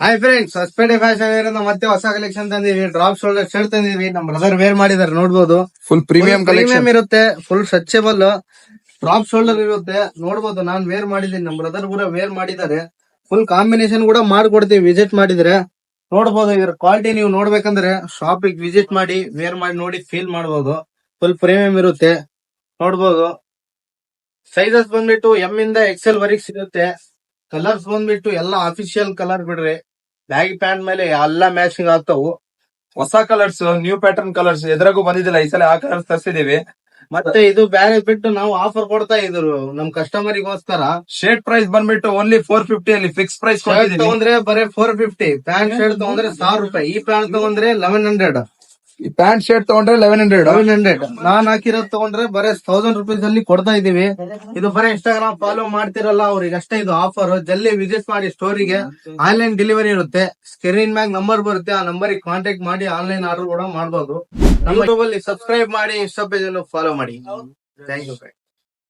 Hi friends, Hosapete fashion wear ಇಂದ ಮತ್ತೆ ಹೊಸ ಕಲೆಕ್ಷನ್ ತಂದಿವಿ. ಡ್ರಾಪ್ ಶೋಲ್ಡರ್ ಶರ್ಟ್ ತಂದಿವಿ. ನಮ್ಮ ಬ್ರದರ್ ವೇರ್ ಮಾಡಿದಾರೆ, ನೋಡ್ಬೋದು. ಫುಲ್ ಪ್ರೀಮಿಯಂ ಕಲೆಕ್ಷನ್ ಇರುತ್ತೆ, ಫುಲ್ ಸ್ಟ್ರೆಚಬಲ್ ಡ್ರಾಪ್ ಶೋಲ್ಡರ್ ಇರುತ್ತೆ, ನೋಡ್ಬೋದು. ನಾನ್ ವೇರ್ ಮಾಡಿದ್ದೀನಿ, ನಮ್ಮ ಬ್ರದರ್ ಕೂಡ ವೇರ್ ಮಾಡಿದ್ದಾರೆ. ಫುಲ್ ಕಾಂಬಿನೇಷನ್ ಕೂಡ ಮಾಡ್ಕೊಡ್ತೀವಿ. ವಿಸಿಟ್ ಮಾಡಿದ್ರೆ ನೋಡ್ಬೋದು. ಇದ್ರ ಕ್ವಾಲಿಟಿ ನೀವು ನೋಡ್ಬೇಕಂದ್ರೆ ಶಾಪಿಗೆ ವಿಸಿಟ್ ಮಾಡಿ ವೇರ್ ಮಾಡಿ ನೋಡಿ ಫೀಲ್ ಮಾಡ್ಬೋದು. ಫುಲ್ ಪ್ರೀಮಿಯಂ ಇರುತ್ತೆ, ನೋಡ್ಬೋದು. ಸೈಜಸ್ ಬಂದ್ಬಿಟ್ಟು ಎಂ ಇಂದ ಎಕ್ಸೆಲ್ ವರೆಗೆ ಸಿಗುತ್ತೆ. ಕಲರ್ಸ್ ಬಂದ್ಬಿಟ್ಟು ಎಲ್ಲ ಅಫಿಷಿಯಲ್ ಕಲರ್ ಬಿಡ್ರಿ. ಬ್ಯಾಗಿ ಪ್ಯಾಂಟ್ ಮೇಲೆ ಎಲ್ಲ ಮ್ಯಾಚಿಂಗ್ ಆಗ್ತಾವು. ಹೊಸ ಕಲರ್ಸ್, ನ್ಯೂ ಪ್ಯಾಟರ್ನ್ ಕಲರ್ಸ್ ಎದ್ರಾಗೂ ಬಂದಿದ್ದಿಲ್ಲ, ಈ ಸಲ ಆ ಕಲರ್ಸ್ ತರಿಸಿದೀವಿ. ಮತ್ತೆ ಇದು ಬ್ಯಾರೆ ಬಿಟ್ಟು ನಾವು ಆಫರ್ ಕೊಡ್ತಾ ಇದ್ರು ನಮ್ ಕಸ್ಟಮರಿಗೋಸ್ಕರ. ಶರ್ಟ್ ಪ್ರೈಸ್ ಬಂದ್ಬಿಟ್ಟು ಓನ್ಲಿ 450 ಅಲ್ಲಿ ಫಿಕ್ಸ್ ಪ್ರೈಸ್ ಶರ್ಟ್ ತಗೊಂಡ್ರೆ ಬರೀ 450, ಪ್ಯಾಂಟ್ ಶರ್ಟ್ ತಗೊಂಡ್ರೆ 1000 ರೂಪಾಯಿ. ಈ ಪ್ಯಾಂಟ್ ತಗೊಂಡ್ರೆ 1100. ಈ ಪ್ಯಾಂಟ್ ಶರ್ಟ್ ತಗೊಂಡ್ರೆ 1100. ನಾನ್ ಹಾಕಿರೋದ್ ತಗೊಂಡ್ರೆ ಬರೀ 1000 ರುಪೀಸ್ ಅಲ್ಲಿ ಕೊಡ್ತಾ ಇದೀವಿ. ಇದು ಬರೀ ಇನ್ಸ್ಟಾಗ್ರಾಮ್ ಫಾಲೋ ಮಾಡ್ತಿರಲ್ಲ ಅವ್ರಿಗೆ ಅಷ್ಟೇ ಇದು ಆಫರ್. ಜಲ್ದಿ ವಿಸಿಟ್ ಮಾಡಿ ಸ್ಟೋರಿಗೆ. ಆನ್ಲೈನ್ ಡೆಲಿವರಿ ಇರುತ್ತೆ. ಸ್ಕ್ರೀನ್ ಮ್ಯಾಗ್ ನಂಬರ್ ಬರುತ್ತೆ, ಆ ನಂಬರ್ ಕಾಂಟ್ಯಾಕ್ಟ್ ಮಾಡಿ ಆನ್ಲೈನ್ ಆರ್ಡರ್ ಕೂಡ ಮಾಡಬಹುದು. ನಮ್ಮ ಯೂಟ್ಯೂಬ್ ಅಲ್ಲಿ ಸಬ್ಸ್ಕ್ರೈಬ್ ಮಾಡಿ, ಇನ್ಸ್ಟಾ ಪೇಜ್ ಅನ್ನು ಫಾಲೋ ಮಾಡಿ. Thank you.